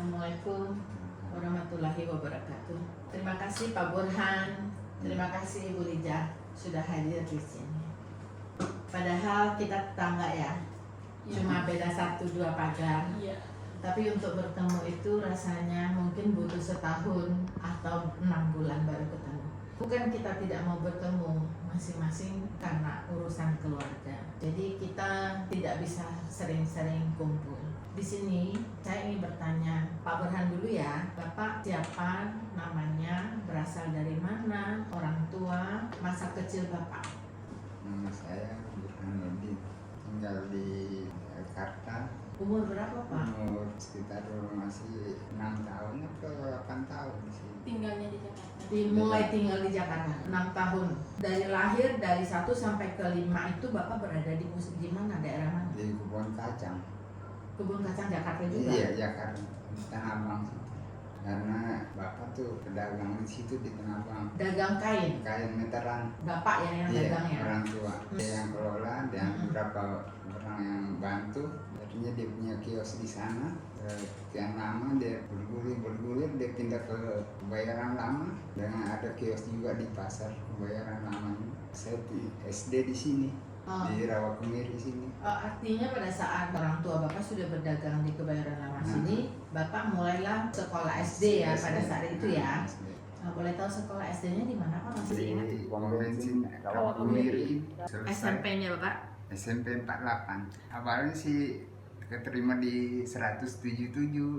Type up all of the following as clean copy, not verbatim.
Assalamualaikum warahmatullahi wabarakatuh. Terima kasih Pak Burhan, terima kasih Ibu Lija sudah hadir di sini. Padahal kita tetangga ya, cuma beda 1-2 pagar. Tapi untuk bertemu itu rasanya mungkin butuh setahun atau 6 bulan baru ketemu. Bukan kita tidak mau bertemu, masing-masing karena urusan keluarga. Jadi kita tidak bisa sering-sering kumpul. Di sini saya ingin bertanya Pak Burhan dulu ya, Bapak siapa, namanya, berasal dari mana, orang tua, masa kecil Bapak? Nama saya Burhan Nurdin, tinggal di Jakarta. Umur berapa Pak? Umur sekitar masih 6 tahun atau 8 tahun sih. Tinggalnya di Jakarta. Mulai tinggal di Jakarta 6 tahun. Dari lahir dari 1 sampai ke 5 itu Bapak berada di mana, daerah mana? Di Kebun Kacang. Kebun Kacang Jakarta juga? Iya, Jakarta. Di Tanah Abang situ. Karena bapak tuh pedagang di situ di Tanah Abang. Dagang kain? Kain meteran. Bapak ya yang dagang ya? Orang tua. Dia yang kelola dan beberapa orang yang bantu. Akhirnya dia punya kios di sana. Sekian lama dia bergulir, dia pindah ke Kebayoran Lama. Dan ada kios juga di pasar Kebayoran Lama. Saya di SD di sini. Di Rawakemiri sini. Artinya pada saat orang tua Bapak sudah berdagang di Kebayoran Lama sini, Bapak mulailah sekolah SD ya pada saat itu ya. Boleh tahu sekolah SD-nya di mana Pak, masih ingat? Di pom bensin Rawakemiri. SMP-nya Bapak? SMP 48. Awalnya sih keterima di 177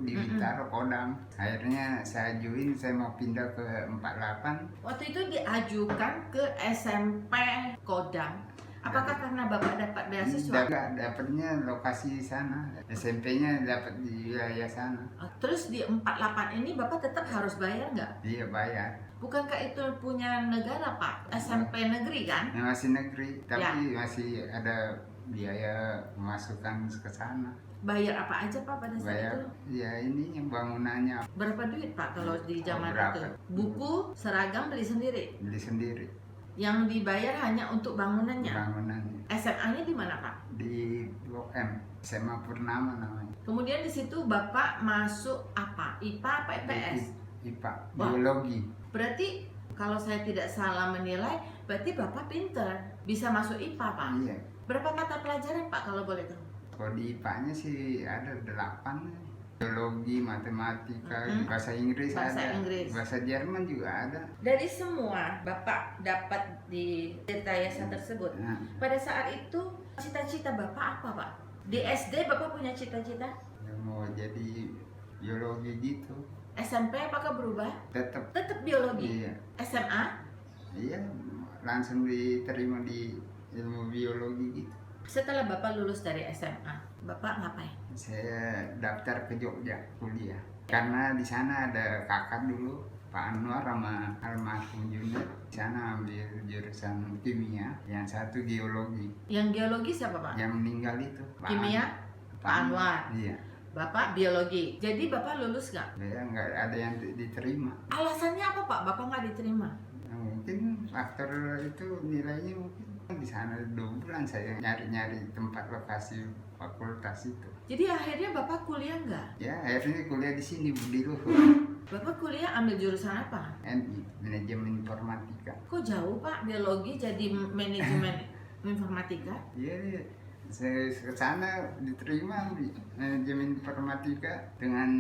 di Bintaro Kodam. Akhirnya saya join, saya mau pindah ke 48. Waktu itu diajukan ke SMP Kodam. Apakah karena Bapak dapat beasiswa? Dapatnya lokasi sana. SMP-nya dapat di wilayah sana. Terus di 48 ini Bapak tetap harus bayar nggak? Iya, bayar. Bukankah itu punya negara Pak? SMP negeri kan? Masih negeri, tapi masih ada biaya pemasukan ke sana. Bayar apa aja Pak pada saat Bayar, itu? ya ini yang bangunannya. Berapa duit Pak kalau di zaman berapa? itu? Buku, seragam beli sendiri? Beli sendiri. Yang dibayar hanya untuk bangunannya? Bangunannya. SMA-nya di mana Pak? Di Blok M, SMA Purnama namanya. Kemudian di situ Bapak masuk apa? IPA apa IPS? IPA, Wah. biologi. Berarti kalau saya tidak salah menilai, berarti Bapak pinter, bisa masuk IPA Pak? Iya. Berapa mata pelajaran Pak kalau boleh tahu? Kalau di IPA-nya sih ada 8. Biologi, matematika, bahasa Inggris Bahasa ada. Inggris. Bahasa Jerman juga ada. Dari semua Bapak dapat di Tirta Yasa tersebut, Nah, pada saat itu cita-cita Bapak apa Pak? Di SD Bapak punya cita-cita? ya mau jadi biologi gitu. SMP apakah berubah? Tetap. Tetap biologi. Iya. SMA? Iya, langsung diterima di ilmu biologi gitu. Setelah Bapak lulus dari SMA, Bapak ngapain? Saya daftar ke Jogja kuliah. Karena di sana ada kakak dulu, Pak Anwar sama almarhum Junior. Di sana ambil jurusan kimia, yang satu geologi. Yang geologi siapa Pak? Yang meninggal itu Pak Kimia? Pak Anwar. Iya. Bapak biologi. Jadi Bapak lulus nggak? Saya nggak ada yang diterima. Alasannya apa Pak? Bapak nggak diterima? Nah, mungkin faktor itu nilainya mungkin di sana 2 bulan saya nyari-nyari tempat lokasi fakultas itu. Jadi akhirnya Bapak kuliah nggak? Ya akhirnya kuliah di sini di Luhur. Bapak kuliah ambil jurusan apa? MI, manajemen informatika. Kok jauh Pak, biologi jadi manajemen informatika? Iya, saya ke sana diterima di manajemen informatika dengan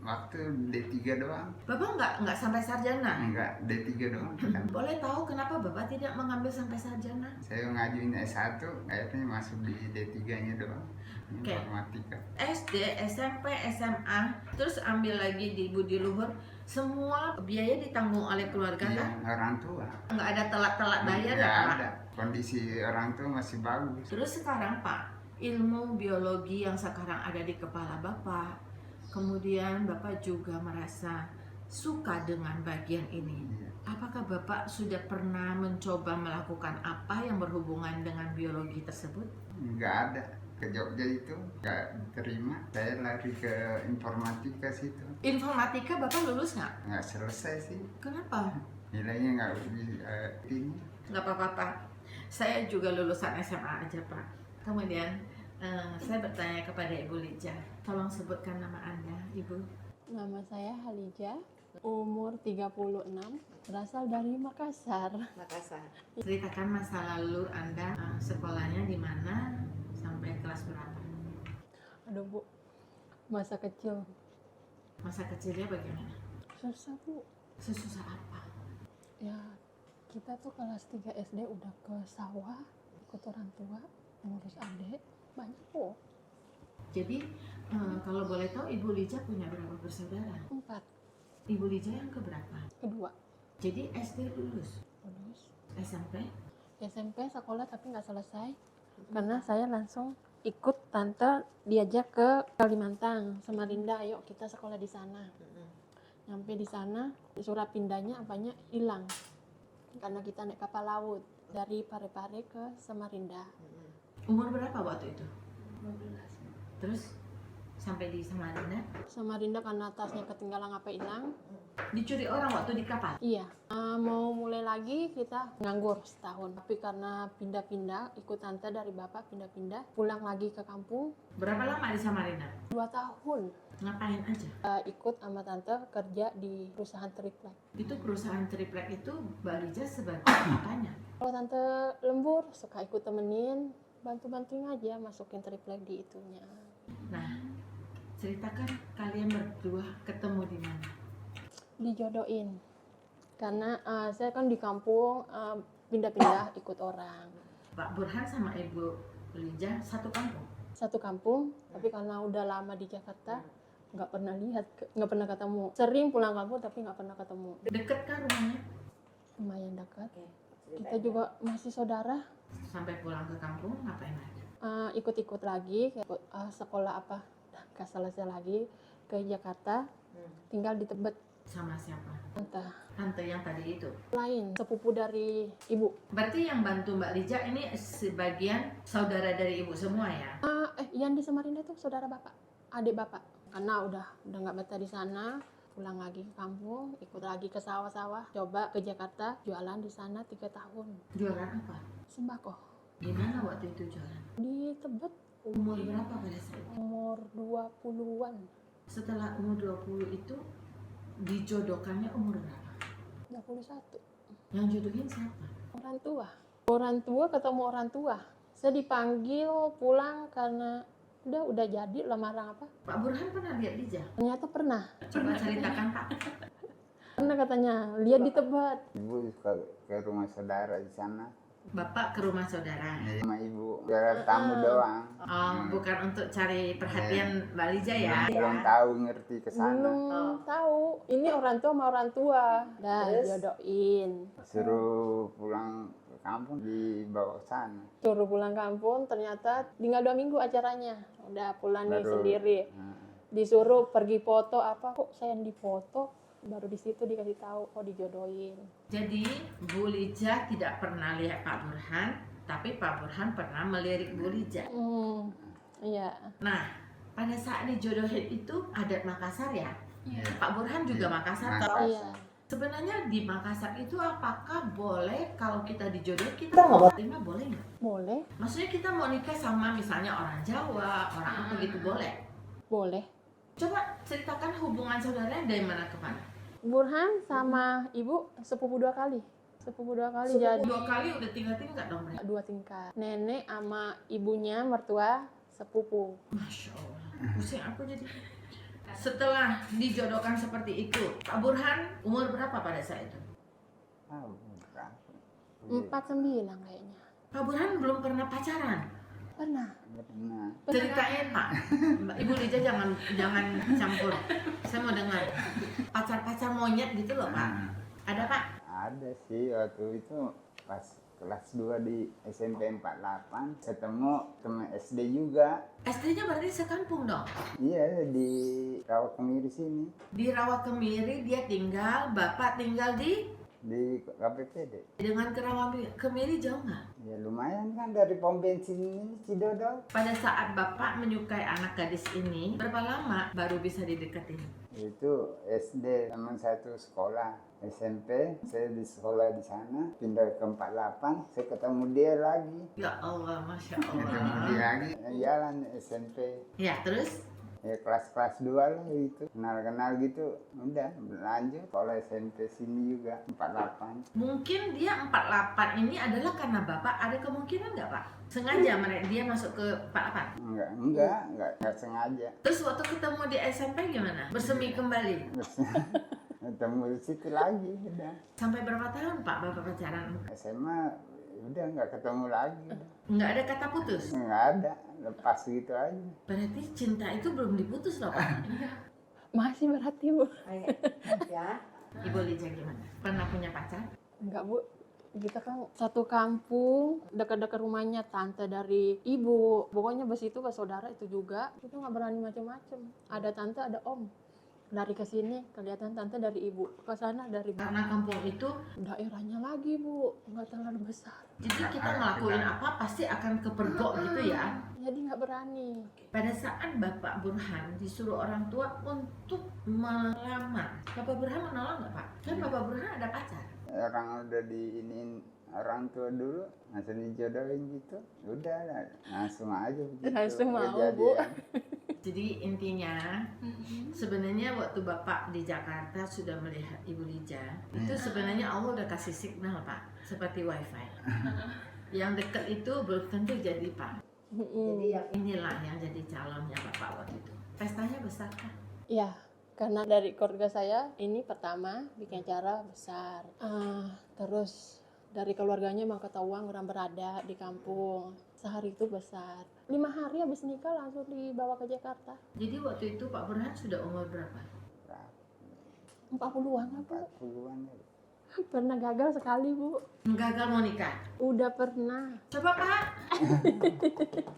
waktu D3 doang. Bapak nggak sampai sarjana? Enggak, D3 doang. Boleh tahu kenapa Bapak tidak mengambil sampai sarjana? Saya ngajuin S1, akhirnya masuk di D3-nya doang. Oke. Informatika. SD, SMP, SMA, terus ambil lagi di Budi Luhur, semua biaya ditanggung oleh keluarga Iya, kan? orang tua. Nggak ada telat-telat bayar ya Nggak Pak? ada. Kondisi orang tua masih bagus. Terus sekarang Pak, ilmu biologi yang sekarang ada di kepala Bapak, kemudian Bapak juga merasa suka dengan bagian ini. Iya. Apakah Bapak sudah pernah mencoba melakukan apa yang berhubungan dengan biologi tersebut? Nggak ada. Ke Jogja itu nggak diterima. Saya lari ke informatika situ. Informatika Bapak lulus nggak? Nggak selesai sih. Kenapa? Nilainya nggak lebih tinggi. Nggak apa-apa Pak. Saya juga lulusan SMA aja Pak. Kemudian saya bertanya kepada Ibu Lija, Tolong sebutkan nama Anda, Ibu. Nama saya Halija, umur 36, berasal dari Makassar. Makassar. Ceritakan masa lalu Anda, sekolahnya di mana sampai kelas berapa? Aduh Bu, masa kecil Masa kecilnya bagaimana? susah Bu. Sesusah apa? Ya, kita tuh kelas 3 SD udah ke sawah, ikut orang tua, ngurus adik, banyak Bu. Jadi kalau boleh tahu Ibu Lija punya berapa bersaudara? 4, Ibu Lija yang keberapa? kedua, Jadi SD lulus, lulus. SMP? SMP sekolah tapi nggak selesai, karena saya langsung ikut tante diajak ke Kalimantan, Samarinda, ayo kita sekolah di sana. Nyampe di sana, surat pindahnya apanya hilang, karena kita naik kapal laut dari Parepare ke Samarinda. Umur berapa waktu itu? 12. Terus sampai di Samarinda, Samarinda karena tasnya ketinggalan apa hilang. dicuri orang waktu di kapal. Iya, mau mulai lagi kita nganggur setahun. Tapi karena pindah-pindah, ikut tante dari bapak pindah-pindah, pulang lagi ke kampung. Berapa lama di Samarinda? 2 tahun Ngapain aja? ikut sama tante kerja di perusahaan triplek. Itu perusahaan triplek itu Mbak Lija sebagai apanya? Kalau tante lembur, suka ikut temenin, bantu-bantuin aja masukin triplek di itunya. Nah, ceritakan kalian berdua ketemu di mana? Dijodohin. Karena saya kan di kampung, pindah-pindah ikut orang. Pak Burhan sama Ibu Lija satu kampung. Satu kampung, tapi karena udah lama di Jakarta, nggak pernah lihat, nggak pernah ketemu. Sering pulang kampung tapi nggak pernah ketemu. Deket kan rumahnya? Lumayan dekat. Kita juga masih saudara. Sampai pulang ke kampung ngapain aja? Ikut-ikut lagi, kayak ikut, sekolah apa, nggak selesai lagi ke Jakarta, tinggal di Tebet. Sama siapa? Entah, Tante yang tadi itu. lain sepupu dari ibu. Berarti yang bantu Mbak Lija ini sebagian saudara dari ibu semua ya? Yang di Samarinda tuh saudara bapak, adik bapak. Karena udah nggak betah di sana, pulang lagi ke kampung, ikut lagi ke sawah-sawah, coba ke Jakarta, jualan di sana 3 tahun. Jualan apa? Sembako Gimana waktu itu jualan? di Tebet, Umur berapa pada saat itu? umur 20-an. Setelah umur 20 itu dijodohkannya umur berapa? 21. Yang jodohin siapa? Orang tua. Orang tua ketemu orang tua. Saya dipanggil pulang karena udah jadi lamaran apa? Pak Burhan pernah lihat Lija? Ternyata pernah. Coba ceritakan Pak. Pernah katanya lihat di Tebet. Ibu ke rumah saudara di sana. Bapak ke rumah saudara. Sama ibu jalan tamu doang. Oh, bukan untuk cari perhatian Mbak Lija ya? Belum tahu ngerti ke sana. Belum tahu. Ini orang tua sama orang tua. Dan jodohin. Suruh pulang ke kampung dibawa ke sana. Suruh pulang kampung, ternyata tinggal 2 minggu acaranya. Udah pulang nih Baru- sendiri. Disuruh pergi foto apa, kok saya yang difoto? Baru di situ dikasih tahu, oh dijodohin. Jadi Bu Lija tidak pernah lihat Pak Burhan, tapi Pak Burhan pernah melirik Bu Lija. Iya. Nah, pada saat dijodohin itu adat Makassar ya? Iya. Pak Burhan juga Makassar. Makassar. Toh? Iya. Sebenarnya di Makassar itu apakah boleh kalau kita dijodohin kita nggak terima, boleh nggak? Boleh, Maksudnya kita mau nikah sama misalnya orang Jawa, orang apa gitu boleh? boleh. Coba ceritakan hubungan saudaranya dari mana ke mana? Burhan sama ibu sepupu 2 kali. Sepupu 2 kali jadi 2 kali udah tinggal-tinggal dong mereka. 2 tingkat. Nenek sama ibunya mertua sepupu. Masya Allah, pusing aku jadi. Setelah dijodohkan seperti itu, Pak Burhan umur berapa pada saat itu? Ah, berapa? 49 kayaknya. Pak Burhan belum pernah pacaran. Pernah. Pernah. Ceritain Pak, Mbak Ibu Lija jangan campur. Saya mau dengar pacar monyet gitu loh Pak. Ada Pak? Ada sih waktu itu pas kelas 2 di SMP 48 ketemu teman SD juga. SD-nya berarti sekampung dong. Iya di Rawa Kemiri sini Di Rawa Kemiri dia tinggal, Bapak tinggal di KPPD. dengan ke Rawa Kemiri jauh nggak? Ya lumayan kan dari pom bensin ini Cidodol. Pada saat Bapak menyukai anak gadis ini, berapa lama baru bisa dideketin? Itu SD teman satu sekolah. SMP saya di sekolah di sana, pindah ke 48 saya ketemu dia lagi. Ya Allah, Masya Ketemu Allah. dia lagi jalan SMP. Ya terus? Ya kelas 2 lah gitu, kenal gitu, udah lanjut kalau SMP sini juga 48. Mungkin dia 48 ini adalah karena Bapak ada kemungkinan nggak Pak? Sengaja mereka dia masuk ke 48? Enggak sengaja. Terus waktu ketemu di SMP gimana? Bersemi kembali? Ketemu di situ lagi udah. Sampai berapa tahun Pak Bapak pacaran? SMA udah nggak ketemu lagi. Nggak ada kata putus? Nggak ada, lepas gitu aja. Berarti cinta itu belum diputus loh Pak? Masih berarti Bu. Ya. Ibu Lija gimana? Pernah punya pacar? Enggak Bu, kita kan satu kampung, dekat-dekat rumahnya tante dari ibu. Pokoknya bes itu saudara itu juga. Kita nggak berani macam-macam. Ada tante, ada om. Dari ke sini kelihatan tante dari ibu, ke sana dari Karena kampung itu, daerahnya lagi Bu, nggak terlalu besar. jadi kita ngelakuin apa pasti akan kepergok gitu ya. Jadi nggak berani. Pada saat Bapak Burhan disuruh orang tua untuk melamar, Bapak Burhan menolak nggak Pak? Kan Bapak Burhan ada pacar. Orang udah diinin orang tua dulu, langsung dijodohin gitu, udah lah, langsung aja begitu. Langsung mau, kejadian. Bu. Jadi intinya sebenarnya waktu Bapak di Jakarta sudah melihat Ibu Lija, itu sebenarnya Allah udah kasih signal Pak, seperti wifi. Yang dekat itu belum tentu jadi Pak. Jadi yang inilah yang jadi calonnya Bapak waktu itu. Pestanya besar kan? Iya, karena dari keluarga saya ini pertama bikin acara besar. Terus dari keluarganya emang ketahuan orang berada di kampung. Sehari itu besar. 5 hari habis nikah langsung dibawa ke Jakarta. Jadi waktu itu Pak Burhan sudah umur berapa? 40-an lah Bu. 40-an ya. Pernah gagal sekali Bu. Gagal mau nikah? Udah pernah. Coba Pak.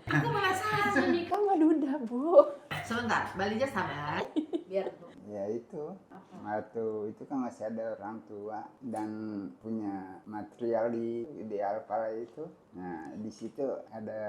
Aku penasaran. Nikah mah duda Bu. Sebentar, Mbak Lija sabar. Biar Ya itu, waktu itu kan masih ada orang tua dan punya material di Alpara itu. Nah di situ ada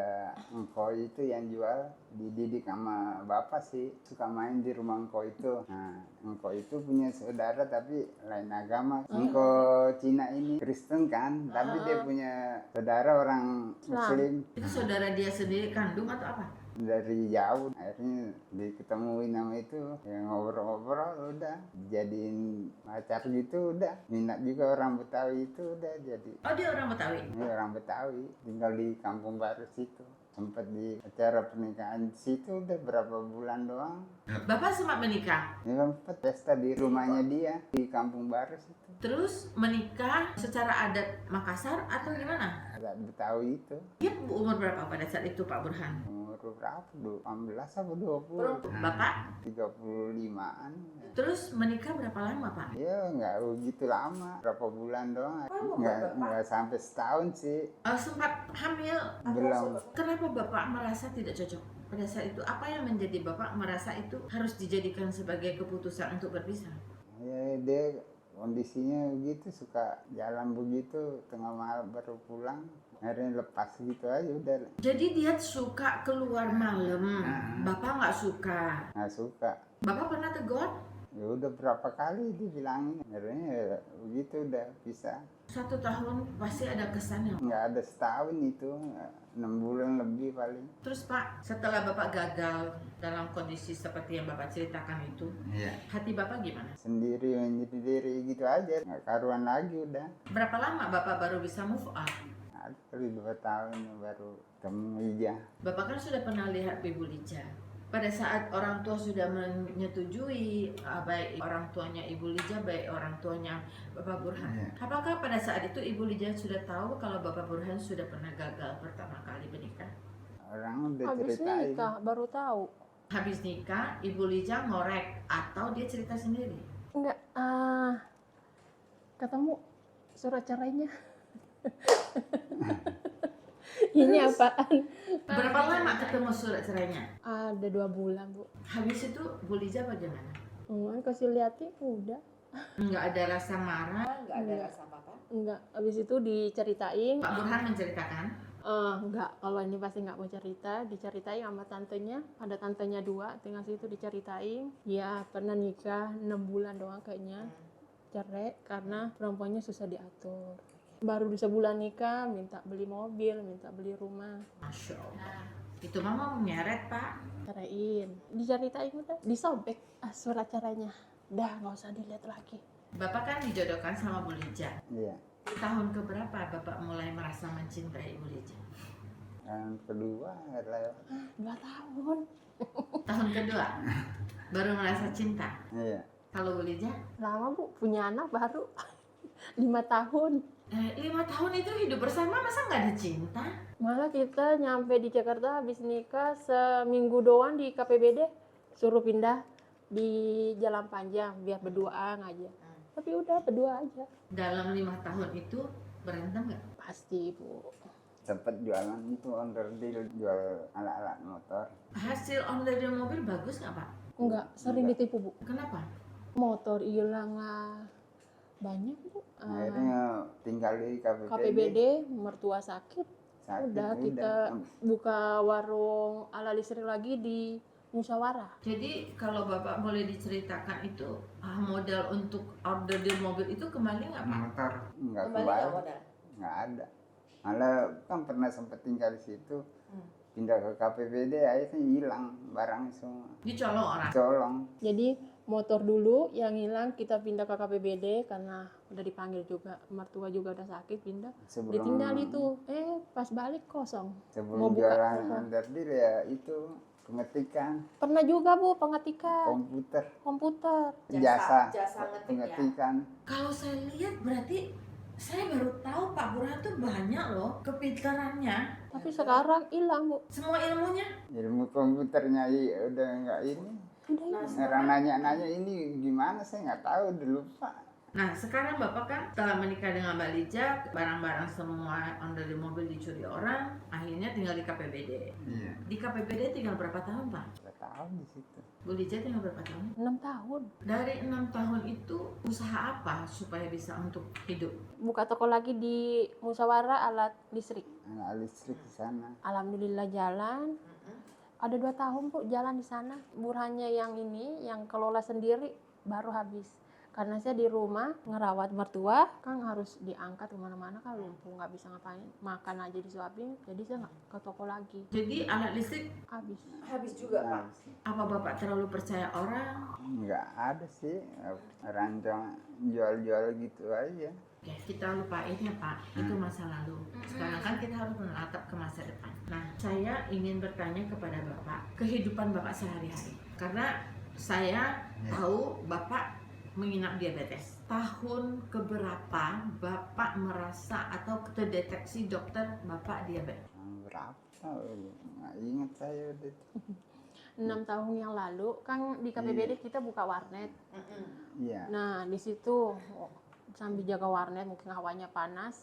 engkau itu yang jual, dididik sama bapak sih, suka main di rumah engkau itu. Nah engkau itu punya saudara tapi lain agama. Engkau Cina ini Kristen kan, tapi dia punya saudara orang Muslim. itu saudara dia sendiri kandung atau apa? Dari jauh akhirnya diketemuin nama itu ya, ngobrol-ngobrol udah jadiin pacar gitu, udah minat juga orang Betawi itu, udah jadi. Oh dia orang Betawi? Ini orang Betawi tinggal di Kampung Baru situ, sempat di acara pernikahan situ udah berapa bulan doang. Bapak sempat menikah? Ini sempat pesta di rumahnya dia di Kampung Baru situ. Terus menikah secara adat Makassar atau gimana? Ada Betawi itu. Dia umur berapa pada saat itu Pak Burhan? Umur berapa? 18 apa 20? Bapak? 35-an. Terus menikah berapa lama Pak? Ya nggak begitu lama, berapa bulan doang, nggak sampai setahun sih, Sempat hamil? belum. Kenapa Bapak merasa tidak cocok? Pada saat itu apa yang menjadi Bapak merasa itu harus dijadikan sebagai keputusan untuk berpisah? Ya dia kondisinya begitu, suka jalan begitu, tengah malam baru pulang, akhirnya lepas gitu aja udah. Jadi dia suka keluar malam, Bapak nggak suka? Nggak suka. Bapak pernah tegur? Ya udah berapa kali dibilangin, akhirnya ya begitu udah bisa. 1 tahun pasti ada kesannya. Nggak ada setahun itu, 6 bulan lebih paling. Terus Pak, setelah Bapak gagal dalam kondisi seperti yang Bapak ceritakan itu, hati Bapak gimana? Sendiri menyendiri gitu aja, nggak karuan lagi udah. Berapa lama Bapak baru bisa move on? Ada kali 2 tahun baru ketemu Ija. Bapak kan sudah pernah lihat Ibu Lija. Pada saat orang tua sudah menyetujui, baik orang tuanya Ibu Lija, baik orang tuanya Bapak Burhan. Apakah pada saat itu Ibu Lija sudah tahu kalau Bapak Burhan sudah pernah gagal pertama kali menikah? Orang udah Habis ceritain. nikah baru tahu. Habis nikah, Ibu Lija ngorek atau dia cerita sendiri? Enggak, ketemu surat cerainya. Ini apaan? Berapa lama ketemu surat cerainya? Ada 2 bulan Bu. Habis itu Bu Lija bagaimana? Kasih liatin udah. Nggak ada rasa marah, nggak ada Nggak. rasa apa-apa? Enggak, habis itu diceritain. Pak Burhan menceritakan? Enggak, kalau ini pasti nggak mau cerita. Diceritain sama tantenya, ada tantenya 2, tinggal situ diceritain. Ya pernah nikah 6 bulan doang kayaknya, cerai karena perempuannya susah diatur. Baru 1 bulan nikah minta beli mobil, minta beli rumah. Masya Allah. Itu mama mau nyeret pak. Carain, diceritain udah, disobek surat caranya. Dah nggak usah dilihat lagi. Bapak kan dijodohkan sama Bu Lija. Iya. Di tahun keberapa Bapak mulai merasa mencintai Bu Lija? Yang kedua lewat. 2 tahun. Tahun kedua baru merasa cinta. Iya. Kalau Bu Lija, Lama Bu, punya anak baru 5 tahun. 5 tahun itu hidup bersama masa nggak ada cinta? Malah kita nyampe di Jakarta habis nikah seminggu doang di KPBD, suruh pindah di Jalan Panjang biar berduaan aja. Tapi udah berdua aja. Dalam 5 tahun itu berantem nggak? Pasti Bu. Sempat jualan itu onderdil, jual alat-alat motor. Hasil onderdil mobil bagus nggak pak? Enggak, sering Enggak. ditipu Bu. Kenapa? Motor hilang lah. Banyak Bu. Akhirnya tinggal di KPBD. KPBD, mertua sakit. Sakit, Udah kita buka warung ala listrik lagi di musyawarah. Jadi kalau bapak boleh diceritakan itu modal untuk onderdil mobil itu kembali nggak pak? motor nggak Kembali kembali, nggak modal? nggak ada. Malah kan pernah sempat tinggal di situ, pindah ke KPBD akhirnya hilang barang semua, Dicolong orang. colong. Jadi motor dulu yang hilang kita pindah ke KPBD karena udah dipanggil juga, mertua juga udah sakit, pindah. Ditinggal itu, pas balik kosong. Mau Sebelum buka jualan toko. onderdil ya itu pengetikan Pernah juga Bu pengetikan komputer, Jasa jasa ngetik ya. pengetikan. Kalau saya lihat berarti saya baru tahu Pak Burhan tuh banyak loh kepintarannya. Tapi sekarang hilang Bu. Semua ilmunya. Ilmu komputernya udah nggak ini. Udah hilang. Orang nanya-nanya ini gimana, saya nggak tahu, udah lupa. Nah sekarang bapak kan setelah menikah dengan Mbak Lija, barang-barang semua onderdil mobil dicuri orang, akhirnya tinggal di KPBD. Iya. Di KPBD tinggal berapa tahun Pak? Nggak tahu di situ. Bu Lija tinggal berapa tahun? 6 tahun. Dari 6 tahun itu usaha apa supaya bisa untuk hidup? Buka toko lagi di musyawarah alat listrik. Anak listrik di sana. Alhamdulillah jalan. Ada 2 tahun Bu jalan di sana. Burhannya yang ini, yang kelola sendiri baru habis. Karena saya di rumah ngerawat mertua, kan harus diangkat kemana-mana kan lumpuh, nggak bisa ngapain, makan aja disuapin, jadi saya nggak ke toko lagi, Jadi alat listrik habis. habis juga Pak. Apa bapak terlalu percaya orang? Nggak ada sih, rancang jual-jual gitu aja. Oke, kita lupain ya Pak, itu masa lalu. Sekarang kan kita harus menatap ke masa depan. Nah, saya ingin bertanya kepada Bapak, kehidupan Bapak sehari-hari. Karena saya tahu Bapak menginap diabetes. Tahun keberapa Bapak merasa atau terdeteksi dokter Bapak diabetes? Berapa? Nggak ingat saya udah. 6 tahun yang lalu kan di KPBD kita buka warnet. Iya. Nah di situ sambil jaga warnet, mungkin hawanya panas,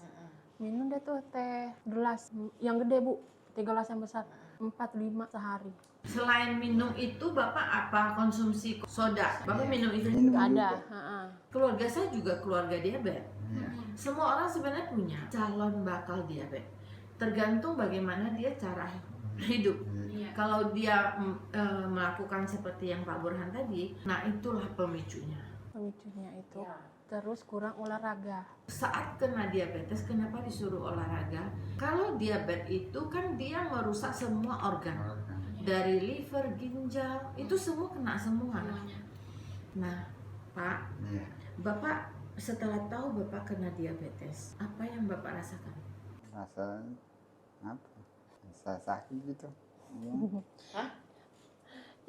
minum deh tuh teh gelas yang gede Bu, 3 gelas yang besar, 4-5 sehari. Selain minum itu Bapak apa konsumsi soda? Bapak minum itu Minum juga? Ada. juga. Keluarga saya juga keluarga diabetes. Iya. Semua orang sebenarnya punya calon bakal diabetes. Tergantung bagaimana dia cara hidup. Kalau dia melakukan seperti yang Pak Burhan tadi, nah itulah pemicunya. Pemicunya itu. Terus kurang olahraga. Saat kena diabetes, kenapa disuruh olahraga? Kalau diabetes itu kan dia merusak semua organ. Dari liver, ginjal, itu semua kena semua. Nah, Pak, Iya. Bapak setelah tahu Bapak kena diabetes, apa yang Bapak rasakan? Rasa apa? Rasa sakit gitu. Iya.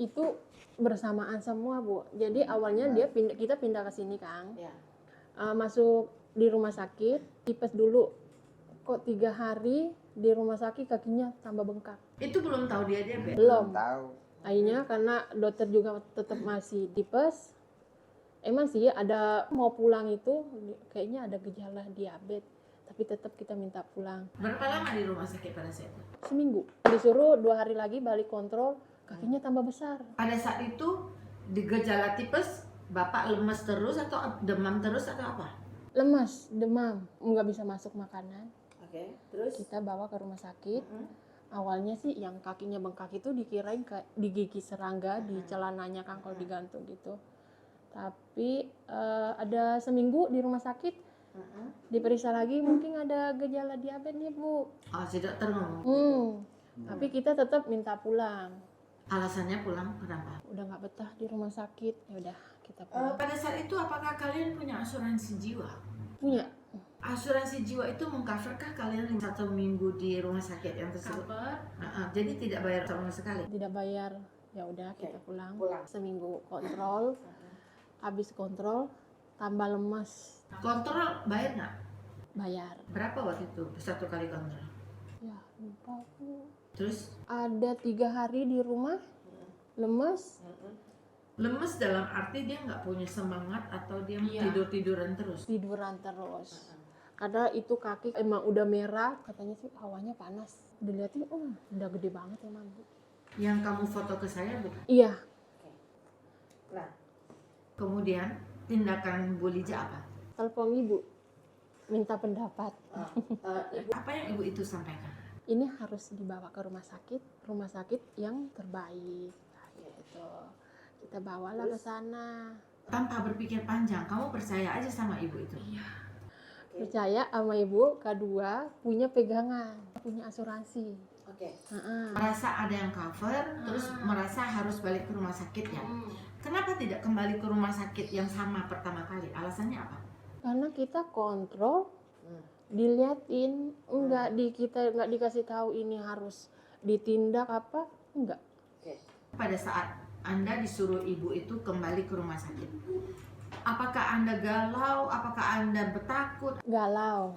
Itu bersamaan semua Bu. Jadi awalnya kita pindah ke sini Kang. Masuk di rumah sakit, tipes dulu. Kok 3 hari di rumah sakit kakinya tambah bengkak. Itu belum tahu dia diabetes. Belum. Tahu. Akhirnya karena dokter juga tetap masih tipes. Emang sih ada mau pulang itu kayaknya ada gejala diabetes, tapi tetap kita minta pulang. Berapa lama di rumah sakit pada saat itu? Seminggu. Disuruh 2 hari lagi balik kontrol, kakinya tambah besar. Pada saat itu di gejala tipes, Bapak lemes terus atau demam terus atau apa? Lemas, demam, nggak bisa masuk makanan. Oke, terus? Kita bawa ke rumah sakit. Awalnya sih yang kakinya bengkak itu dikirain digigit serangga di celananya kan kalau digantung gitu. Tapi ada seminggu di rumah sakit, diperiksa lagi mungkin ada gejala diabetes nih Bu. Oh, si dokter ngomong. Tapi kita tetap minta pulang. Alasannya pulang kenapa? Udah nggak betah di rumah sakit, ya udah kita pulang. Pada saat itu apakah kalian punya asuransi jiwa? Punya. Asuransi jiwa itu mengcoverkah kalian 1 minggu di rumah sakit yang tersebut? Jadi tidak bayar sama sekali. Tidak bayar, ya udah kita pulang. Pulang. Seminggu kontrol, habis kontrol tambah lemas, Kontrol bayar nggak? bayar. Berapa waktu itu satu kali kontrol? Ya lupa aku. Terus Ada 3 hari di rumah, lemas. lemes dalam arti dia nggak punya semangat atau dia Iya. tidur-tiduran terus? Tiduran terus. Karena itu kaki emang udah merah, katanya sih hawanya panas. Dilihatin, udah gede banget emang Bu. Yang kamu foto ke saya bukan? Iya, Nah, kemudian tindakan Bu Lija apa? telepon ibu, minta pendapat. Apa yang ibu itu sampaikan? Ini harus dibawa ke rumah sakit yang terbaik. Nah, gitu. Kita bawalah ke sana. Tanpa berpikir panjang, kamu percaya aja sama ibu itu? Percaya sama ibu, kedua punya pegangan, punya asuransi. Merasa ada yang cover, terus merasa harus balik ke rumah sakit ya? Kenapa tidak kembali ke rumah sakit yang sama pertama kali? Alasannya apa? Karena kita kontrol, diliatin, kita nggak dikasih tahu ini harus ditindak apa, enggak. Pada saat Anda disuruh ibu itu kembali ke rumah sakit, apakah Anda galau? Apakah Anda bertakut? Galau.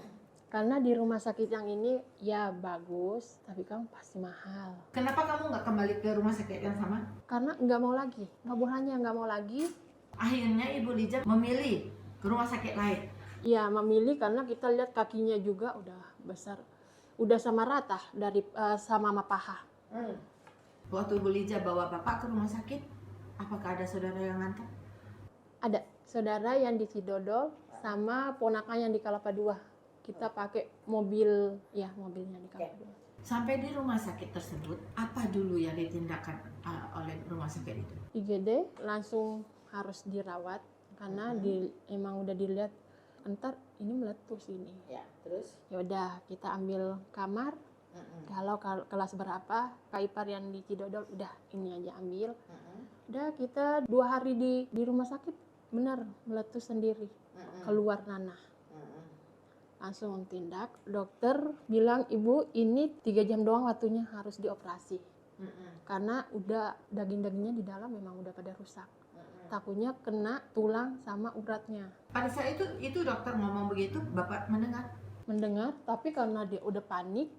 Karena di rumah sakit yang ini ya bagus, tapi kan pasti mahal. Kenapa kamu nggak kembali ke rumah sakit yang sama? Karena nggak mau lagi, bukannya nggak mau lagi. Akhirnya Ibu Lija memilih ke rumah sakit lain. Ya memilih karena kita lihat kakinya juga udah besar, udah sama rata dari sama paha. Waktu Ibu Lija bawa bapak ke rumah sakit, apakah ada saudara yang ngantar? Ada saudara yang di Cidodol sama ponakan yang di Kelapa II. Kita pakai mobil, ya mobilnya di Kelapa II. Sampai di rumah sakit tersebut, apa dulu yang ditindakkan oleh rumah sakit itu? IGD langsung harus dirawat karena emang udah dilihat entar ini meletus ini. Ya, terus? Ya udah kita ambil kamar. Kalau kelas berapa, Kak Ipar yang di Cidodol udah ini aja ambil. Udah kita 2 hari di rumah sakit, benar meletus sendiri, keluar nanah. Langsung tindak, dokter bilang ibu ini 3 jam doang waktunya harus dioperasi. Karena udah daging-dagingnya di dalam memang udah pada rusak. Takutnya kena tulang sama uratnya. Pada saat itu dokter ngomong begitu, bapak mendengar? Mendengar, tapi karena dia udah panik,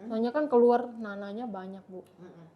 soalnya kan keluar nananya banyak Bu.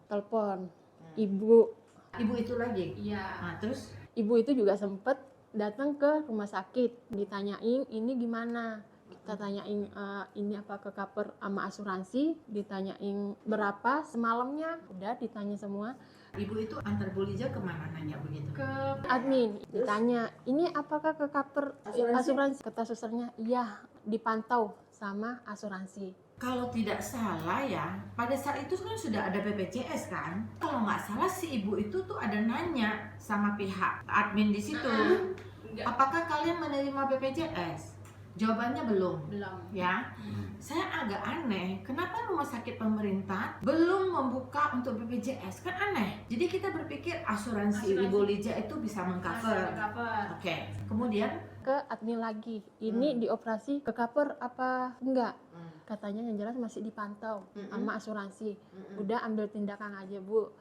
Telepon ibu. Ibu itu lagi? Iya. Nah, terus? Ibu itu juga sempet datang ke rumah sakit, ditanyain ini gimana. Kita tanyain ini apa ke cover sama asuransi, ditanyain berapa semalamnya, udah ditanya semua. Ibu itu antar Bu Lija kemana nanya begitu? Ke admin, ditanya ini apakah ke cover asuransi? Kata susternya, iya dipantau sama asuransi. Kalau tidak salah ya, pada saat itu kan sudah ada BPJS kan? Kalau nggak salah si ibu itu tuh ada nanya sama pihak admin di situ, apakah kalian menerima BPJS? Jawabannya belum. Ya. Saya agak aneh, kenapa rumah sakit pemerintah belum membuka untuk BPJS? Kan aneh. Jadi kita berpikir asuransi Ibu Lija itu bisa mengcover. Oke. Kemudian Ke admin lagi, ini dioperasi ke cover apa enggak? Katanya yang jelas masih dipantau sama asuransi. Udah ambil tindakan aja Bu.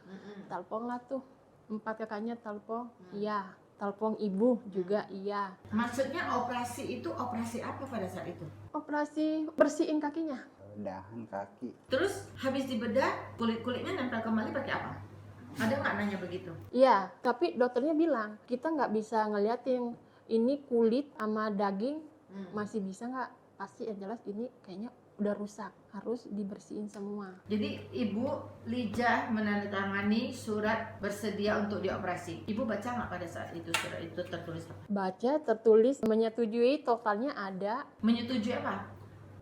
Telepon lah tuh 4 kakaknya telepon, iya. Telepon ibu juga iya. maksudnya operasi itu operasi apa pada saat itu? Operasi bersihin kakinya. Dahan kaki. Terus habis dibedah kulit-kulitnya nempel kembali pakai apa? Ada nggak nanya begitu? Iya, tapi dokternya bilang kita nggak bisa ngeliatin ini kulit sama daging masih bisa nggak? Pasti yang jelas ini kayaknya udah rusak, harus dibersihin semua. Jadi Ibu Lija menandatangani surat bersedia untuk dioperasi. Ibu baca nggak pada saat itu surat itu tertulis apa? Baca tertulis menyetujui, totalnya ada. Menyetujui apa?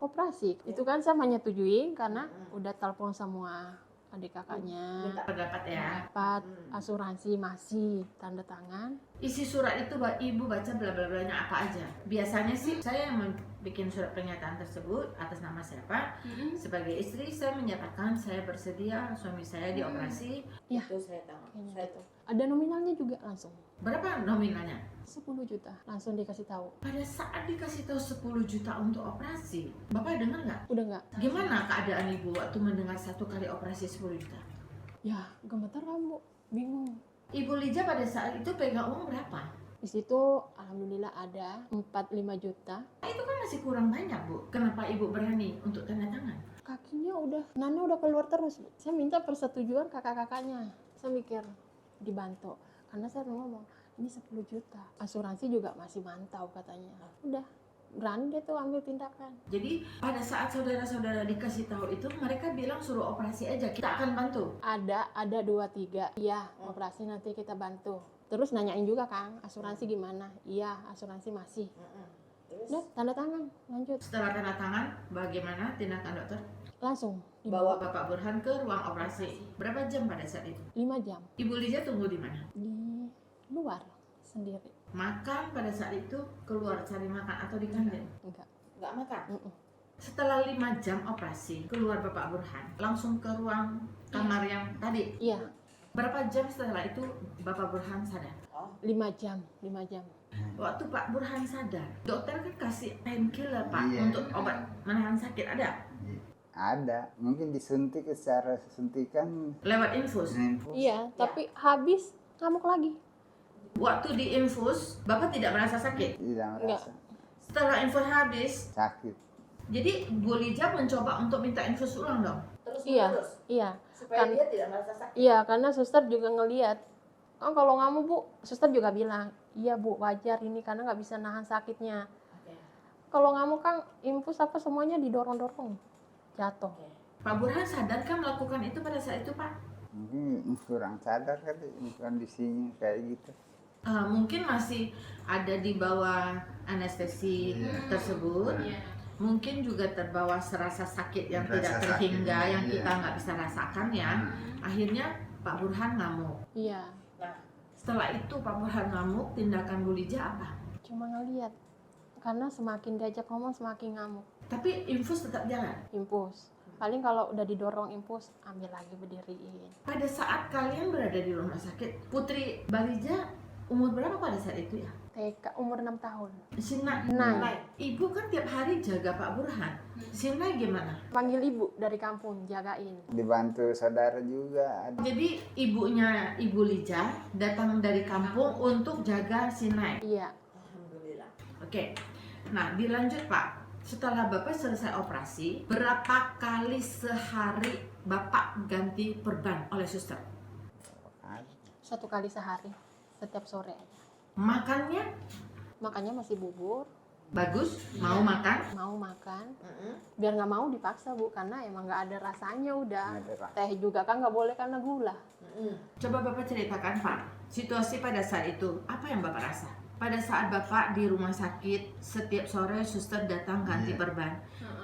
Operasi itu kan saya menyetujui karena udah telepon semua adik kakaknya. Minta pendapat ya. Dapat asuransi masih tanda tangan. Isi surat itu ibu baca bla bla blanya apa aja. Biasanya sih saya yang bikin surat pernyataan tersebut atas nama siapa. Sebagai istri saya menyatakan saya bersedia suami saya dioperasi. Ya. Itu saya tahu. Kayaknya Saya gitu. Ada nominalnya juga langsung. Berapa nominalnya? 10 juta langsung dikasih tahu. Pada saat dikasih tahu 10 juta untuk operasi, Bapak dengar nggak? Udah nggak? Gimana keadaan ibu waktu mendengar satu kali operasi 10 juta? Ya gemeter kan bu, bingung. Ibu Lija pada saat itu pegang uang berapa? Di situ alhamdulillah ada 4-5 juta. Itu kan masih kurang banyak bu. Kenapa ibu berani untuk tanda tangan? Kakinya udah, Nana udah keluar terus. Bu. Saya minta persetujuan kakak-kakaknya. Saya mikir dibantu. Karena saya ngomong, ini 10 juta. Asuransi juga masih mantau katanya. Udah, berani dia tuh ambil tindakan. Jadi pada saat saudara-saudara dikasih tahu itu mereka bilang suruh operasi aja, kita akan bantu. Ada 2-3. Iya, operasi nanti kita bantu. Terus nanyain juga Kang, asuransi gimana? Iya, asuransi masih. Udah, tanda tangan, lanjut. Setelah tanda tangan, bagaimana tindakan dokter? Langsung Bawa Bapak Burhan ke ruang operasi. Berapa jam pada saat itu? 5 jam Ibu Lija tunggu di mana? di luar sendiri. Makan pada saat itu keluar cari makan atau di kantin? Enggak. Nggak makan. Mm-mm. Setelah 5 jam operasi, keluar Bapak Burhan, langsung ke ruang kamar yang tadi. Iya, Berapa jam setelah itu Bapak Burhan sadar? 5 jam. Waktu Pak Burhan sadar, dokter kan kasih painkiller Pak Iya. untuk obat menahan sakit, ada? Ada, mungkin disuntik secara suntikan. Lewat infus. Iya, tapi habis ngamuk lagi. Waktu diinfus, Bapak tidak merasa sakit. Tidak Enggak. merasa Setelah infus habis, sakit. jadi Bu Lija mencoba untuk minta infus ulang dong? Iya, iya. Supaya Kan- dia tidak merasa sakit. Iya, karena suster juga ngelihat. Oh, kalau ngamuk bu, suster juga bilang, iya bu wajar ini karena nggak bisa nahan sakitnya. Kalau ngamuk kan infus apa semuanya didorong-dorong, jatuh. Pak Burhan sadar kan melakukan itu pada saat itu Pak? Mungkin kurang sadar kali kondisinya kayak gitu. Mungkin masih ada di bawah anestesi tersebut. Mungkin juga terbawa serasa sakit yang Rasa tidak sakit, terhingga, yang iya. kita nggak bisa rasakan ya. Akhirnya Pak Burhan ngamuk. Iya, Setelah itu Pak Burhan ngamuk, tindakan Bu Lija apa? cuma ngelihat. Karena semakin diajak ngomong semakin ngamuk. Tapi infus tetap jalan. Infus. Paling kalau udah didorong infus, ambil lagi berdiriin. Pada saat kalian berada di rumah sakit, Putri Balija umur berapa pada saat itu ya? TK umur 6 tahun. Sinai. Sinai. Ibu kan tiap hari jaga Pak Burhan. Sinai gimana? Panggil ibu dari kampung, jagain. Dibantu saudara juga ada. Jadi ibunya Ibu Lija datang dari kampung untuk jaga Sinai. Iya, Alhamdulillah. Oke. Nah, dilanjut Pak. Setelah Bapak selesai operasi, berapa kali sehari Bapak ganti perban oleh suster? 1 kali sehari, setiap sore aja. Makannya Makanya masih bubur, bagus, mau makan? mau makan. Biar nggak mau dipaksa bu, karena emang nggak ada rasanya udah. Nggak ada rasa. Teh juga kan nggak boleh karena gula. Coba Bapak ceritakan Pak, situasi pada saat itu, apa yang Bapak rasa? Pada saat Bapak di rumah sakit, setiap sore suster datang ganti perban.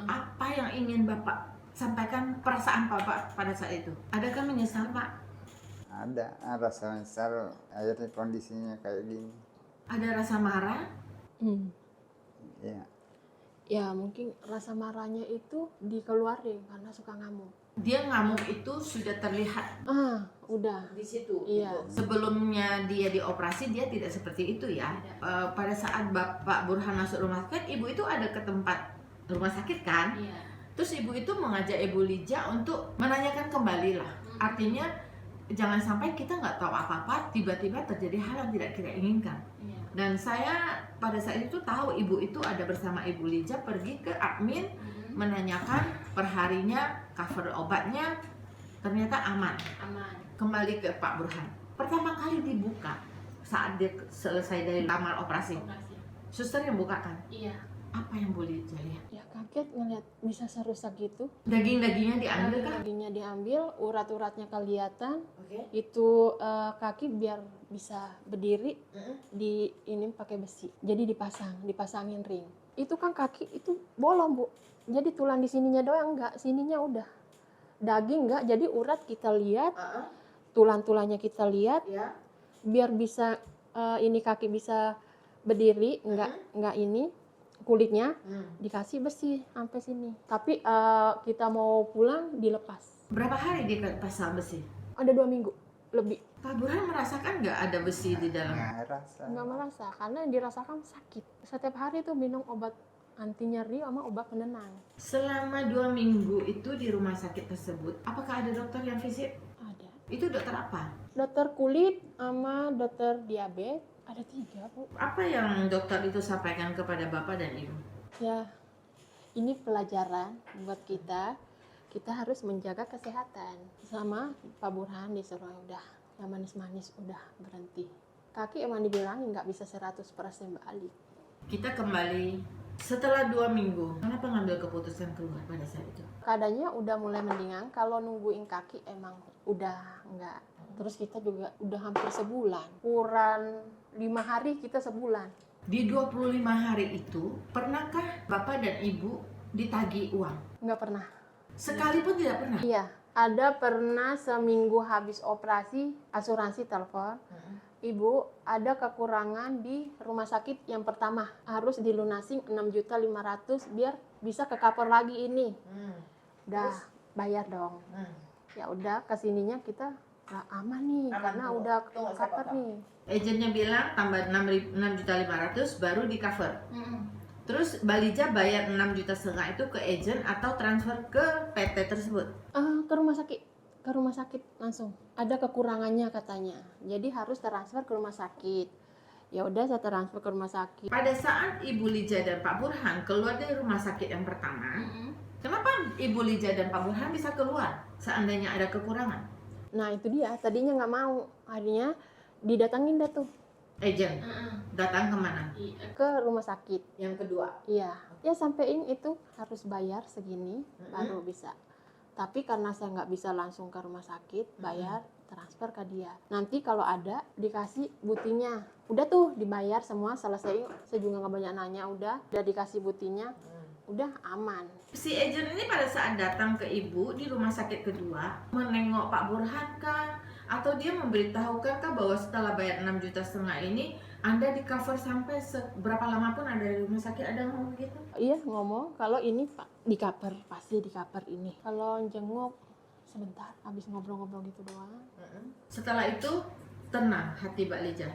Apa yang ingin Bapak sampaikan perasaan Bapak pada saat itu? Adakah menyesal Pak? Ada rasa menyesal akhirnya kondisinya kayak gini. Ada rasa marah? Ya, Ya mungkin rasa marahnya itu dikeluarin karena suka ngamuk. Dia ngamuk itu sudah terlihat Udah. di situ. Iya. Gitu. Sebelumnya dia dioperasi dia tidak seperti itu ya. Pada saat Bapak Burhan masuk rumah sakit, ibu itu ada ke tempat rumah sakit kan? Iya. Terus ibu itu mengajak Ibu Lija untuk menanyakan kembali lah. Artinya jangan sampai kita nggak tahu apa-apa, tiba-tiba terjadi hal yang tidak kita inginkan. Iya. Dan saya pada saat itu tahu ibu itu ada bersama Ibu Lija pergi ke admin menanyakan perharinya cover obatnya, ternyata aman. Kembali ke Pak Burhan. Pertama kali dibuka saat dia selesai dari kamar operasi, suster yang buka kan? Iya. Apa yang Bu Lija lihat? Ya kaget ngeliat bisa serusak gitu. Daging-dagingnya diambil kan? Dagingnya diambil, urat-uratnya kelihatan. Oke. Itu kaki biar bisa berdiri di ini pakai besi. Jadi dipasangin ring. Itu kan kaki itu bolong bu. Jadi tulang di sininya doang enggak, sininya udah. daging enggak, jadi urat kita lihat, tulang-tulangnya kita lihat, Ya. biar bisa ini kaki bisa berdiri, enggak ini kulitnya dikasih besi sampai sini. Tapi kita mau pulang dilepas. Berapa hari dia pasang besi? Ada 2 minggu lebih. Pak Burhan merasakan nggak ada besi di dalam? Nggak rasa. Nggak merasa karena yang dirasakan sakit. Setiap hari tuh minum obat anti nyeri sama obat penenang. Selama 2 minggu itu di rumah sakit tersebut, apakah ada dokter yang visit? Ada. Itu dokter apa? Dokter kulit sama dokter diabetes. Ada 3, Bu. Apa yang dokter itu sampaikan kepada bapak dan ibu? Ya, ini pelajaran buat kita. Kita harus menjaga kesehatan. Sama Pak Burhan disuruh udah, yang manis-manis udah berhenti. Kaki emang dibilangin nggak bisa 100% balik. Kita kembali setelah 2 minggu. Kenapa ngambil keputusan keluar pada saat itu? Keadaannya udah mulai mendingan. Kalau nungguin kaki emang udah nggak. Terus kita juga udah hampir sebulan. Kurang 5 hari kita sebulan. Di 25 hari itu, pernahkah bapak dan ibu ditagih uang? Nggak pernah. Sekalipun tidak pernah? Iya, ada pernah seminggu habis operasi asuransi telepon. Ibu, ada kekurangan di rumah sakit yang pertama. Harus dilunasin 6.500.000 biar bisa ke cover lagi ini. Udah bayar dong. Ya udah kesininya kita aman nih karena tunggu. udah Tunggu, saya cover potong. nih. Agennya bilang tambah 6.500.000 baru di cover. Terus Balija bayar 6,5 juta itu ke agent atau transfer ke PT tersebut? Ke rumah sakit langsung. Ada kekurangannya katanya. Jadi harus transfer ke rumah sakit. Ya udah saya transfer ke rumah sakit. Pada saat Ibu Lija dan Pak Burhan keluar dari rumah sakit yang pertama, kenapa Ibu Lija dan Pak Burhan bisa keluar seandainya ada kekurangan? Nah itu dia, tadinya nggak mau. Akhirnya didatangin dah tuh Agent datang kemana? ke rumah sakit. Yang kedua. Iya, ya sampein itu harus bayar segini baru bisa. Tapi karena saya nggak bisa langsung ke rumah sakit, bayar transfer ke dia. Nanti kalau ada dikasih butinya. Udah tuh dibayar semua selesai. Saya juga nggak banyak nanya, udah dikasih butinya, udah aman. Si agent ini pada saat datang ke Ibu di rumah sakit kedua menengok Pak Burhan kah? Atau dia memberitahukan kah bahwa setelah bayar 6,5 juta ini Anda di cover sampai berapa lama pun ada di rumah sakit, ada ngomong begitu? Iya ngomong kalau ini Pak di cover, pasti di cover ini. Kalau jenguk sebentar, habis ngobrol-ngobrol gitu doang. Setelah itu tenang hati Mbak Lija.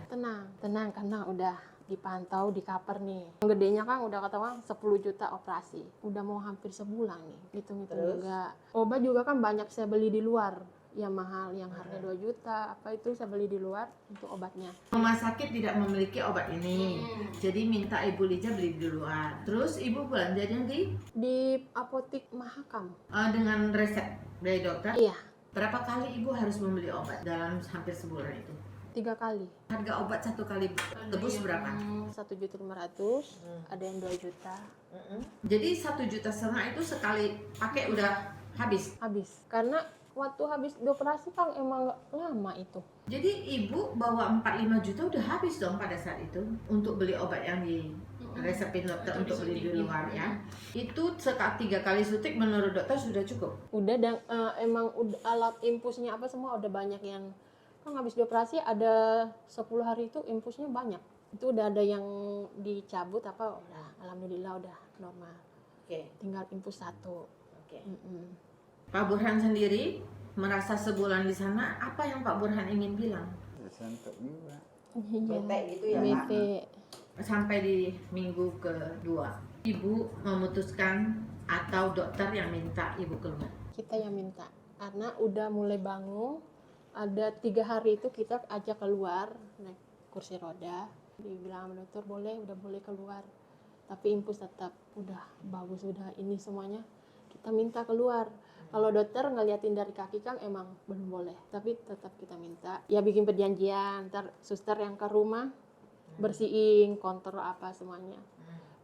Tenang karena udah dipantau di cover nih. Yang gedenya kan udah katakan 10 juta operasi. Udah mau hampir sebulan nih. Hitung-hitung juga. Obat juga kan banyak saya beli di luar. Yang mahal, yang harga 2 juta, apa itu saya beli di luar untuk obatnya. Rumah sakit tidak memiliki obat ini, jadi minta Ibu Lija beli di luar. Terus Ibu belanjanya Di apotik Mahakam. Dengan resep dari dokter. Iya, Berapa kali Ibu harus membeli obat dalam hampir sebulan itu? 3 kali. Harga obat 1 kali tebus berapa? 1.500.000, ada yang 2 juta. Jadi 1,5 juta itu sekali pakai udah habis. Habis. Karena waktu habis dioperasi kan emang lama itu. Jadi Ibu bawa 45 juta udah habis dong pada saat itu untuk beli obat yang di resepin dokter untuk beli di luar ya. Itu 3 kali suntik menurut dokter sudah cukup. Udah dan emang udah alat infusnya apa semua udah banyak yang kan habis dioperasi ada 10 hari itu infusnya banyak. Itu udah ada yang dicabut apa udah alhamdulillah udah normal. Oke. Tinggal infus 1. Oke. Pak Burhan sendiri merasa sebulan di sana, apa yang Pak Burhan ingin bilang? Sentuk juga. Bete gitu ya? Bete. Sampai di minggu kedua, Ibu memutuskan atau dokter yang minta Ibu keluar? Kita yang minta. Karena udah mulai bangun, ada 3 hari itu kita ajak keluar naik kursi roda. Dibilang sama dokter udah boleh keluar. Tapi infus tetap udah bagus, udah ini semuanya. Kita minta keluar. Kalau dokter ngeliatin dari kaki kan emang belum boleh, tapi tetap kita minta. Ya bikin perjanjian, ntar suster yang ke rumah bersihin, kontrol apa semuanya.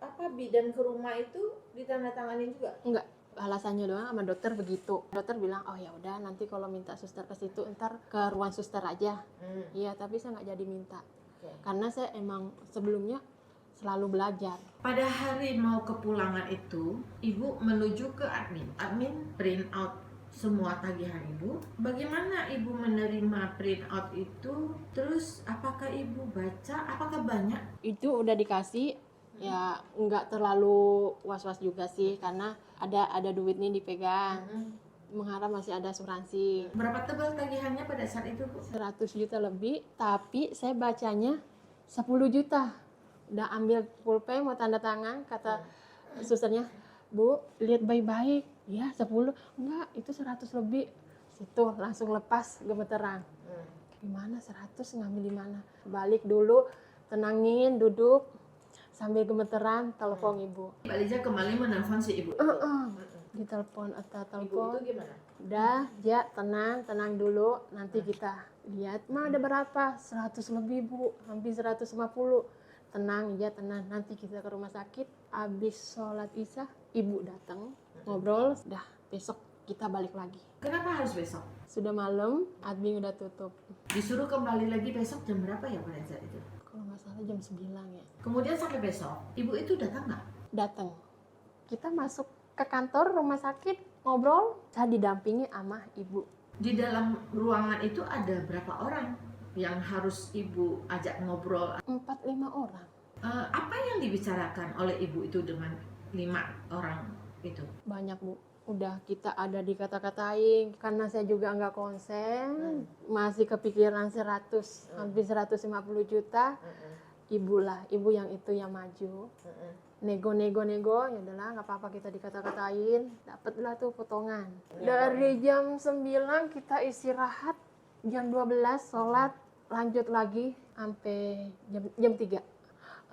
Apa bidan ke rumah itu ditandatanganin juga? Enggak, alasannya doang sama dokter begitu. Dokter bilang, oh ya udah nanti kalau minta suster ke situ, ntar ke ruang suster aja. Iya, tapi saya nggak jadi minta. Karena saya emang sebelumnya selalu belajar. Pada hari mau kepulangan itu, Ibu menuju ke admin. Admin print out semua tagihan ibu. Bagaimana ibu menerima print out itu? Terus apakah ibu baca? Apakah banyak? Itu udah dikasih, ya nggak terlalu was-was juga sih, karena ada duit nih dipegang, mengharap masih ada asuransi. Berapa tebal tagihannya pada saat itu, Bu? 100 juta lebih, tapi saya bacanya 10 juta. Udah ambil pulpen mau tanda tangan, kata susternya, Bu, lihat baik-baik. Ya 10, enggak, itu 100 lebih. Situ langsung lepas gemeteran. Gimana 100 ngambil di mana? Balik dulu, tenangin, duduk, sambil gemeteran, telepon ibu. Mbak Liza kembali menelpon si ibu. Ditelepon atau Ibu telepon. itu gimana? Udah, ya tenang dulu, nanti kita lihat. Ma ada berapa? 100 lebih Bu, hampir 150. Tenang, ya tenang, nanti kita ke rumah sakit. Habis sholat isya, ibu datang, ngobrol, dah besok kita balik lagi. Kenapa harus besok? Sudah malam, admin udah tutup. Disuruh kembali lagi besok jam berapa ya pada saat itu? Kalau nggak salah jam 9 ya. Kemudian sampai besok, ibu itu datang nggak? Datang. Kita masuk ke kantor rumah sakit, ngobrol, saya didampingi sama ibu. Di dalam ruangan itu ada berapa orang yang harus ibu ajak ngobrol? 4-5 orang. Apa yang dibicarakan oleh ibu itu dengan 5 orang itu? Banyak Bu. Udah kita ada dikata-katain, karena saya juga nggak konsen, masih kepikiran 100, hampir 150 juta. Ibu yang itu yang maju. Nego, ya udahlah nggak apa-apa, kita dikata-katain, dapatlah tuh potongan. Dari jam 9 kita istirahat, jam 12 sholat, lanjut lagi sampai jam 3.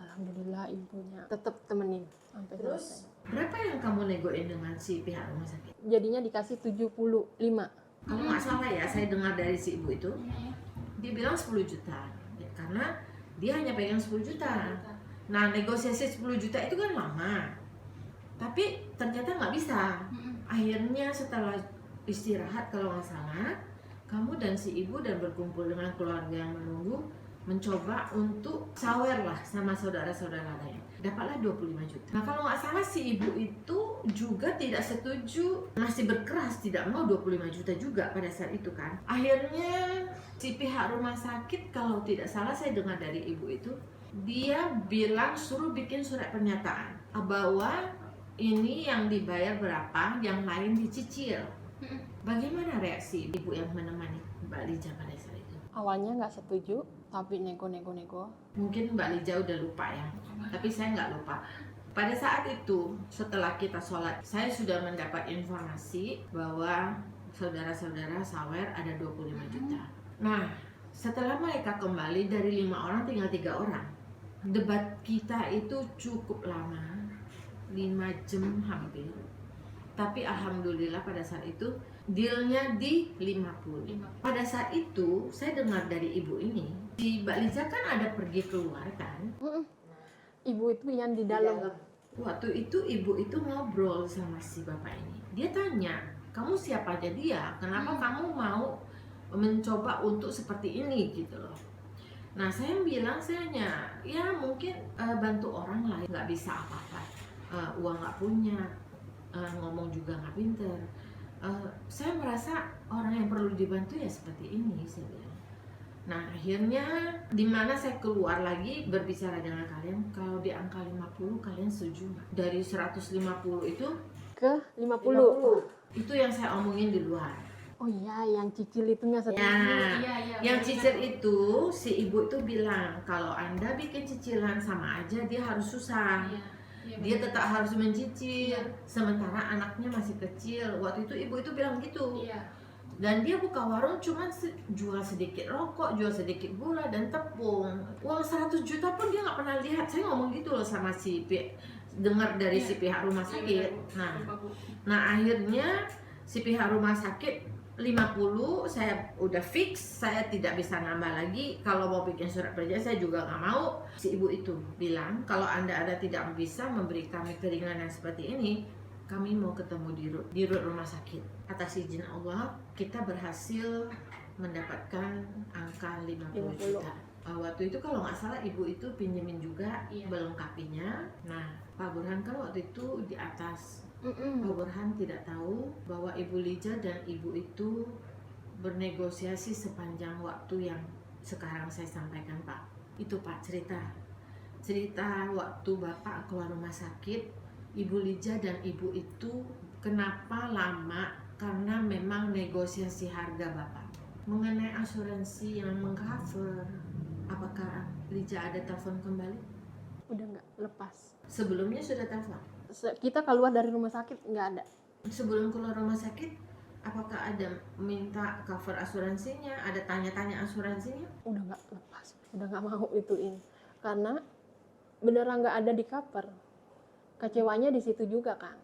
Alhamdulillah ibunya tetap temenin sampai Terus selesai. berapa yang kamu negoin dengan si pihak rumah sakit? Jadinya dikasih 75. Kalau nggak salah ya, saya dengar dari si ibu itu, dia bilang 10 juta. Ya, karena dia hanya pegang 10 juta. Nah, negosiasi 10 juta itu kan lama. Tapi ternyata nggak bisa. Akhirnya setelah istirahat kalau nggak salah, kamu dan si ibu dan berkumpul dengan keluarga yang menunggu, mencoba untuk sawer lah sama saudara-saudara lain. Dapatlah 25 juta. Nah, kalau nggak salah si ibu itu juga tidak setuju, masih berkeras tidak mau 25 juta juga pada saat itu kan. Akhirnya si pihak rumah sakit, kalau tidak salah saya dengar dari ibu itu, dia bilang suruh bikin surat pernyataan bahwa ini yang dibayar berapa, yang lain dicicil. Bagaimana reaksi ibu yang menemani Mbak Liza pada saat itu? Awalnya nggak setuju, tapi nego. Mungkin Mbak Liza udah lupa ya, tapi saya nggak lupa. Pada saat itu, setelah kita sholat, saya sudah mendapat informasi bahwa saudara-saudara sawer ada 25 juta. Nah, setelah mereka kembali dari 5 orang tinggal 3 orang. Debat kita itu cukup lama, 5 jam hampir. Tapi alhamdulillah pada saat itu dealnya di 50. Pada saat itu saya dengar dari ibu ini, si Mbak Liza kan ada pergi keluar kan. Ibu itu yang di dalam. Waktu itu ibu itu ngobrol sama si bapak ini. Dia tanya, kamu siapa aja dia? Kenapa kamu mau mencoba untuk seperti ini gitu loh. Nah, saya bilang, saya hanya ya mungkin bantu orang lain, nggak bisa apa-apa, uang nggak punya, ngomong juga nggak pinter. Saya merasa orang yang perlu dibantu ya seperti ini, saya bilang. Nah, akhirnya dimana saya keluar lagi berbicara dengan kalian, kalau di angka 50 kalian setuju nggak? Dari 150 itu Ke 50. itu yang saya omongin di luar. Oh iya, yang cicil itunya setuju. Ya, yang cicil itu si ibu itu bilang kalau Anda bikin cicilan sama aja dia harus susah. Dia tetap harus mencicil, sementara anaknya masih kecil. Waktu itu ibu itu bilang gitu. Dan dia buka warung cuman jual sedikit rokok, jual sedikit gula dan tepung. Uang 100 juta pun dia nggak pernah lihat. Saya ngomong gitu loh sama si dengar dari si pihak rumah sakit. Nah akhirnya si pihak rumah sakit 50 saya udah fix, saya tidak bisa nambah lagi. Kalau mau bikin surat perjanjian saya juga nggak mau. Si ibu itu bilang kalau Anda tidak bisa memberi kami keringanan seperti ini, kami mau ketemu di rumah sakit. Atas izin Allah kita berhasil mendapatkan angka 50 juta. Waktu itu kalau nggak salah ibu itu pinjemin juga melengkapinya. Nah, Pak Burhan kan waktu itu di atas Pak Burhan tidak tahu bahwa Ibu Lija dan Ibu itu bernegosiasi sepanjang waktu yang sekarang saya sampaikan, Pak. Itu Pak cerita waktu Bapak keluar rumah sakit, Ibu Lija dan Ibu itu kenapa lama, karena memang negosiasi harga Bapak. Mengenai asuransi yang mengcover, apakah Lija ada telepon kembali? Udah nggak, lepas. Sebelumnya sudah telepon? Kita keluar dari rumah sakit nggak ada. Sebelum keluar rumah sakit, apakah ada minta cover asuransinya, ada tanya-tanya asuransinya? Udah nggak, lepas, udah nggak mau ituin, karena beneran nggak ada di cover. Kecewanya di situ juga, Kang.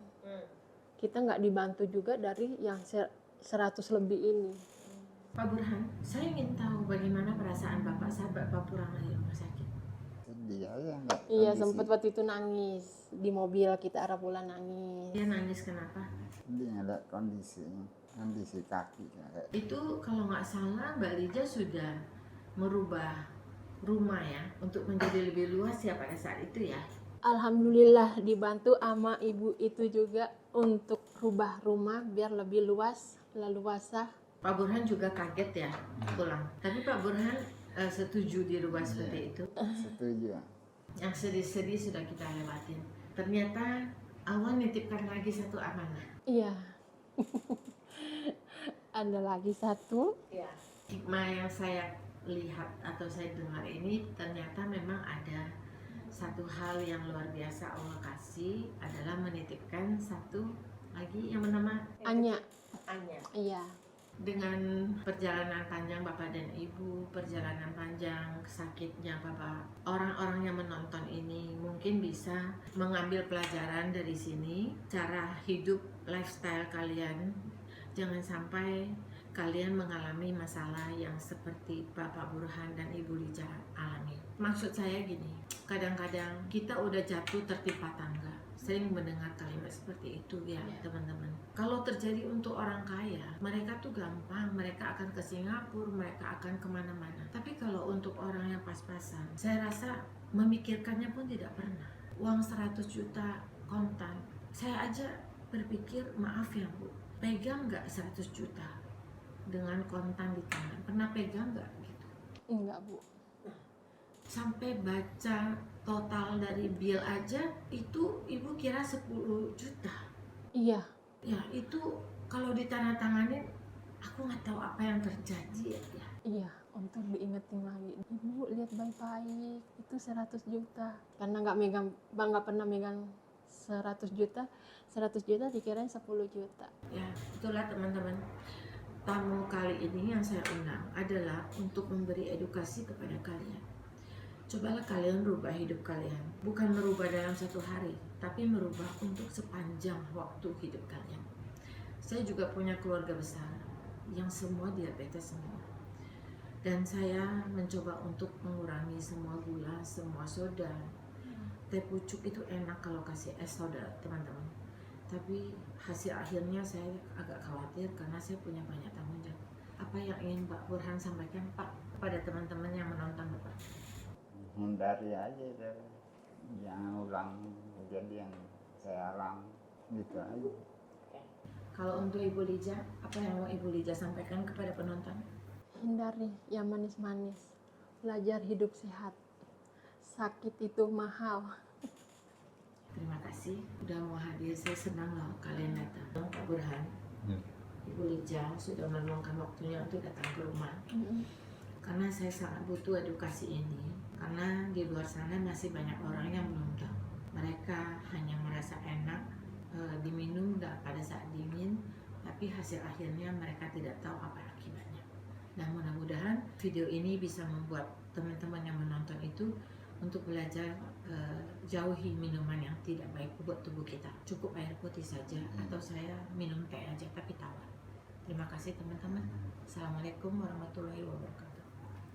Kita nggak dibantu juga dari yang 100 lebih ini. Pak Burhan, saya ingin tahu bagaimana perasaan Bapak saat Bapak pulang dari rumah sakit. Sedih aja nggak. Iya, kondisi. sempet waktu itu nangis di mobil, kita arah pulang nangis. Dia nangis kenapa? Sedih ada kondisi kaki kayak. Itu kalau nggak salah Mbak Lija sudah merubah rumah ya untuk menjadi lebih luas ya pada saat itu ya. Alhamdulillah dibantu sama ibu itu juga untuk rubah rumah biar lebih luas, leluasa. Pak Burhan juga kaget ya pulang. Tapi Pak Burhan setuju dirubah seperti itu. Setuju. Yang sedih-sedih sudah kita lewatin. Ternyata Allah nitipkan lagi satu amanah. Iya. Ada lagi satu. Ya. Hikmah yang saya lihat atau saya dengar ini ternyata memang ada satu hal yang luar biasa Allah kasih adalah menitipkan satu lagi yang bernama Anya. Anya. Iya. Dengan perjalanan panjang Bapak dan Ibu, perjalanan panjang sakitnya Bapak, orang-orang yang menonton ini mungkin bisa mengambil pelajaran dari sini, cara hidup, lifestyle kalian. Jangan sampai kalian mengalami masalah yang seperti Bapak Burhan dan Ibu Lija alami. Maksud saya gini, kadang-kadang kita udah jatuh tertimpa tangga. Sering mendengar kalimat seperti itu ya teman-teman. Kalau terjadi untuk orang kaya, mereka tuh gampang, mereka akan ke Singapura, mereka akan kemana-mana. Tapi kalau untuk orang yang pas-pasan, saya rasa memikirkannya pun tidak pernah. Uang 100 juta kontan, saya aja berpikir maaf ya Bu, pegang nggak 100 juta dengan kontan di tangan? Pernah pegang nggak gitu? Enggak, Bu. Sampai baca total dari bill aja itu ibu kira 10 juta. Iya. Ya itu kalau ditandatanganin aku nggak tahu apa yang terjadi ya. Iya, untuk diingetin lagi. Ibu lihat baik-baik, itu 100 juta. Karena nggak pernah megang 100 juta. 100 juta dikirain 10 juta. Ya itulah teman-teman. Tamu kali ini yang saya undang adalah untuk memberi edukasi kepada kalian. Cobalah kalian rubah hidup kalian. Bukan merubah dalam satu hari, tapi merubah untuk sepanjang waktu hidup kalian. Saya juga punya keluarga besar yang semua diabetes semua. Dan saya mencoba untuk mengurangi semua gula, semua soda. Teh pucuk itu enak kalau kasih es soda, teman-teman. Tapi hasil akhirnya saya agak khawatir karena saya punya banyak tanggung jawab. Apa yang ingin Pak Burhan sampaikan Pak kepada teman-teman yang menonton Bapak? Hindari aja dari jangan ulang kejadian saya alami gitu aja. Kalau untuk Ibu Lija, apa yang mau Ibu Lija sampaikan kepada penonton? Hindari yang manis-manis. Belajar hidup sehat. Sakit itu mahal. Terima kasih udah mau hadir. Saya senang loh kalian datang. Pak Burhan, Ibu Lija sudah meluangkan waktunya untuk datang ke rumah. Karena saya sangat butuh edukasi ini. Karena di luar sana masih banyak orang yang belum tahu. Mereka hanya merasa enak diminum pada saat dingin, tapi hasil akhirnya mereka tidak tahu apa akibatnya. Nah mudah-mudahan video ini bisa membuat teman-teman yang menonton itu untuk belajar jauhi minuman yang tidak baik buat tubuh kita. Cukup air putih saja atau saya minum teh aja tapi tawar. Terima kasih teman-teman. Assalamualaikum warahmatullahi wabarakatuh.